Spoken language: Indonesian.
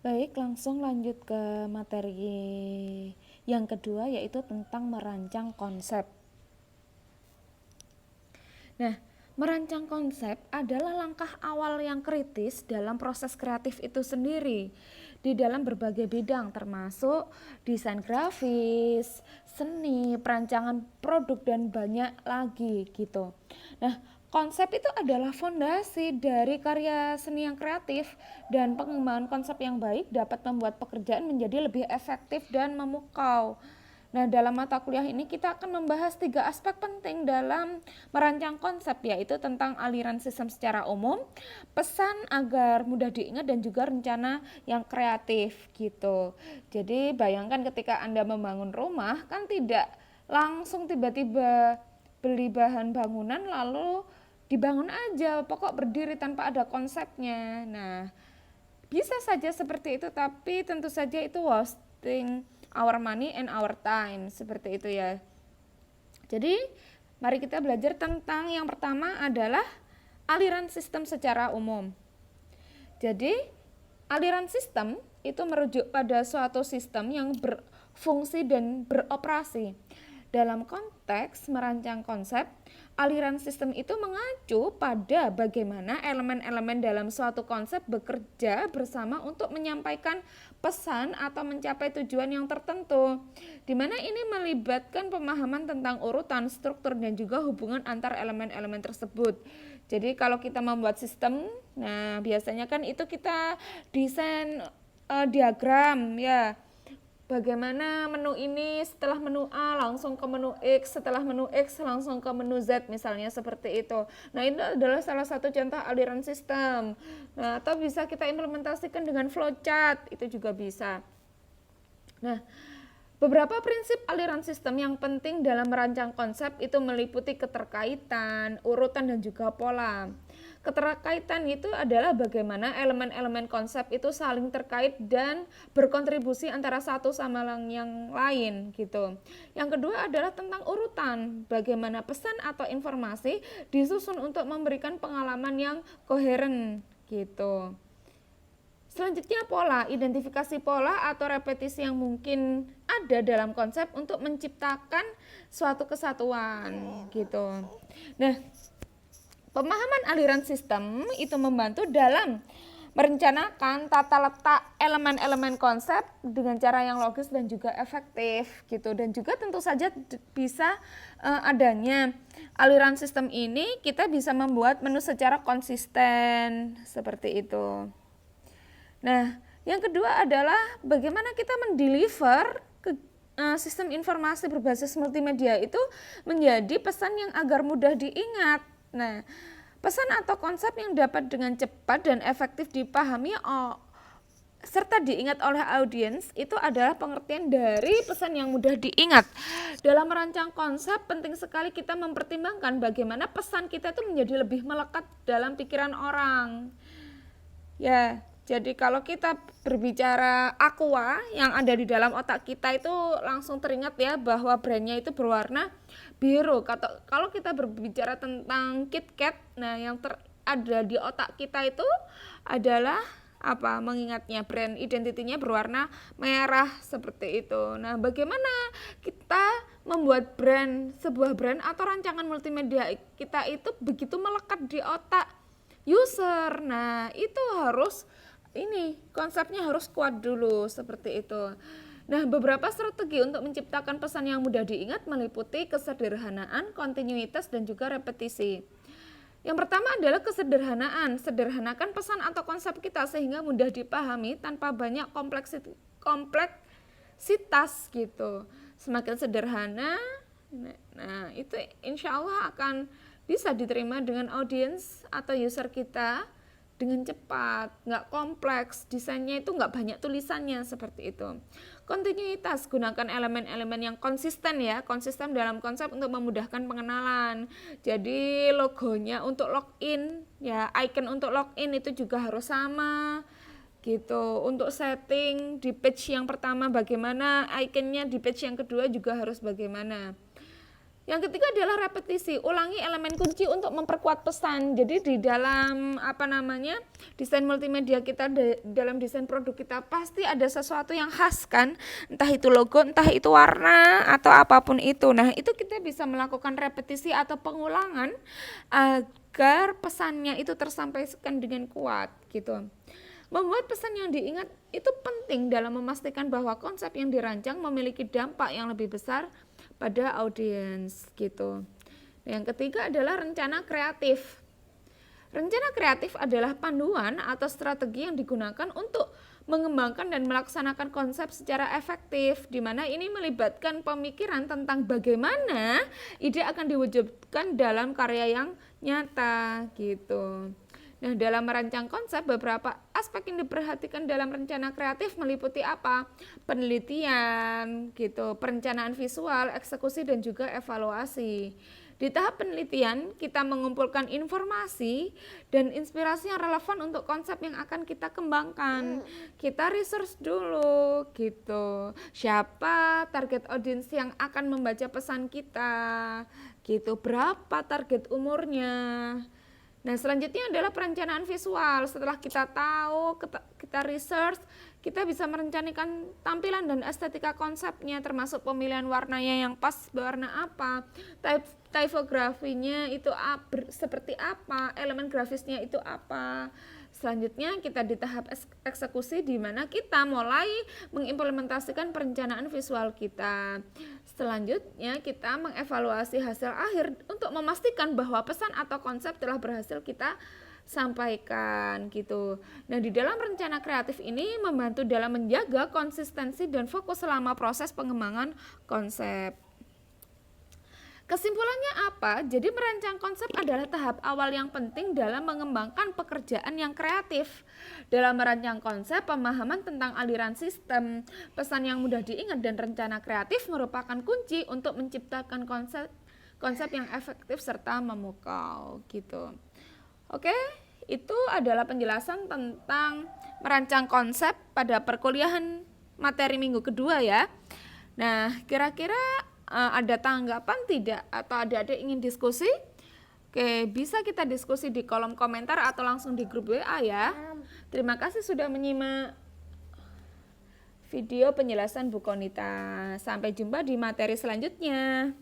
Baik, langsung lanjut ke materi yang kedua, yaitu tentang merancang konsep. Nah, merancang konsep adalah langkah awal yang kritis dalam proses kreatif itu sendiri di dalam berbagai bidang, termasuk desain grafis, seni, perancangan produk, dan banyak lagi gitu. Nah, konsep itu adalah fondasi dari karya seni yang kreatif, dan pengembangan konsep yang baik dapat membuat pekerjaan menjadi lebih efektif dan memukau. Nah, dalam mata kuliah ini kita akan membahas 3 aspek penting dalam merancang konsep, yaitu tentang aliran sistem secara umum, pesan agar mudah diingat, dan juga rencana yang kreatif gitu. Jadi bayangkan ketika Anda membangun rumah, kan tidak langsung tiba-tiba beli bahan bangunan lalu dibangun aja, pokok berdiri tanpa ada konsepnya. Nah, bisa saja seperti itu, tapi tentu saja itu wasting our money and our time, seperti itu ya. Jadi, mari kita belajar tentang yang pertama adalah aliran sistem secara umum. Jadi, aliran sistem itu merujuk pada suatu sistem yang berfungsi dan beroperasi. Dalam konteks merancang konsep, aliran sistem itu mengacu pada bagaimana elemen-elemen dalam suatu konsep bekerja bersama untuk menyampaikan pesan atau mencapai tujuan yang tertentu, di mana ini melibatkan pemahaman tentang urutan, struktur, dan juga hubungan antar elemen-elemen tersebut. Jadi kalau kita membuat sistem, nah biasanya kan itu kita desain diagram ya. Bagaimana menu ini setelah menu A langsung ke menu X, setelah menu X langsung ke menu Z, misalnya seperti itu. Nah, ini adalah salah satu contoh aliran sistem. Nah, atau bisa kita implementasikan dengan flowchart, itu juga bisa. Nah, beberapa prinsip aliran sistem yang penting dalam merancang konsep itu meliputi keterkaitan, urutan, dan juga pola. Keterkaitan itu adalah bagaimana elemen-elemen konsep itu saling terkait dan berkontribusi antara satu sama yang lain gitu. Yang kedua adalah tentang urutan, bagaimana pesan atau informasi disusun untuk memberikan pengalaman yang koheren gitu. Selanjutnya pola, identifikasi pola atau repetisi yang mungkin ada dalam konsep untuk menciptakan suatu kesatuan gitu. Nah, pemahaman aliran sistem itu membantu dalam merencanakan tata letak elemen-elemen konsep dengan cara yang logis dan juga efektif gitu. Dan juga tentu saja bisa adanya aliran sistem ini kita bisa membuat menu secara konsisten seperti itu. Nah, yang kedua adalah bagaimana kita mendeliver sistem informasi berbasis multimedia itu menjadi pesan yang agar mudah diingat. Nah, pesan atau konsep yang dapat dengan cepat dan efektif dipahami serta diingat oleh audiens itu adalah pengertian dari pesan yang mudah diingat. Dalam merancang konsep penting sekali kita mempertimbangkan bagaimana pesan kita itu menjadi lebih melekat dalam pikiran orang. Ya, jadi kalau kita berbicara Aqua yang ada di dalam otak kita itu langsung teringat ya bahwa brandnya itu berwarna biru. Kalau kita berbicara tentang KitKat, nah yang ada di otak kita itu adalah apa? Mengingatnya brand identitinya berwarna merah seperti itu. Nah, bagaimana kita membuat sebuah brand atau rancangan multimedia kita itu begitu melekat di otak user. Nah, itu harus konsepnya harus kuat dulu seperti itu. Nah, beberapa strategi untuk menciptakan pesan yang mudah diingat meliputi kesederhanaan, kontinuitas, dan juga repetisi. Yang pertama adalah kesederhanaan. Sederhanakan pesan atau konsep kita sehingga mudah dipahami tanpa banyak kompleksitas gitu. Semakin sederhana, nah itu insya Allah akan bisa diterima dengan audiens atau user kita dengan cepat, nggak kompleks, desainnya itu nggak banyak tulisannya seperti itu. Kontinuitas, gunakan elemen-elemen yang konsisten ya, konsisten dalam konsep untuk memudahkan pengenalan. Jadi logonya untuk login, ya icon untuk login itu juga harus sama gitu. Untuk setting di page yang pertama bagaimana, iconnya di page yang kedua juga harus bagaimana. Yang ketiga adalah repetisi. Ulangi elemen kunci untuk memperkuat pesan. Jadi di dalam desain multimedia kita, dalam desain produk kita pasti ada sesuatu yang khas kan. Entah itu logo, entah itu warna atau apapun itu. Nah, itu kita bisa melakukan repetisi atau pengulangan agar pesannya itu tersampaikan dengan kuat gitu. Membuat pesan yang diingat itu penting dalam memastikan bahwa konsep yang dirancang memiliki dampak yang lebih besar pada audiens gitu. Yang ketiga adalah rencana kreatif. Rencana kreatif adalah panduan atau strategi yang digunakan untuk mengembangkan dan melaksanakan konsep secara efektif, di mana ini melibatkan pemikiran tentang bagaimana ide akan diwujudkan dalam karya yang nyata gitu. Nah, dalam merancang konsep, beberapa aspek yang diperhatikan dalam rencana kreatif meliputi apa? Penelitian, gitu, perencanaan visual, eksekusi, dan juga evaluasi. Di tahap penelitian, kita mengumpulkan informasi dan inspirasi yang relevan untuk konsep yang akan kita kembangkan. Kita research dulu, gitu. Siapa target audiens yang akan membaca pesan kita, gitu. Berapa target umurnya. Nah, selanjutnya adalah perencanaan visual. Setelah kita tahu, kita research, kita bisa merencanakan tampilan dan estetika konsepnya, termasuk pemilihan warnanya yang pas berwarna apa, typografinya itu seperti apa, elemen grafisnya itu apa. Selanjutnya kita di tahap eksekusi, di mana kita mulai mengimplementasikan perencanaan visual kita. Selanjutnya kita mengevaluasi hasil akhir untuk memastikan bahwa pesan atau konsep telah berhasil kita sampaikan gitu. Nah, di dalam rencana kreatif ini membantu dalam menjaga konsistensi dan fokus selama proses pengembangan konsep. Kesimpulannya apa? Jadi merancang konsep adalah tahap awal yang penting dalam mengembangkan pekerjaan yang kreatif. Dalam merancang konsep, pemahaman tentang aliran sistem, pesan yang mudah diingat, dan rencana kreatif merupakan kunci untuk menciptakan konsep yang efektif serta memukau gitu. Oke, itu adalah penjelasan tentang merancang konsep pada perkuliahan materi minggu kedua ya. Nah, kira-kira ada tanggapan tidak, atau adik-adik ingin diskusi? Oke, bisa kita diskusi di kolom komentar atau langsung di grup WA ya. Terima kasih sudah menyimak video penjelasan Bu Konita. Sampai jumpa di materi selanjutnya.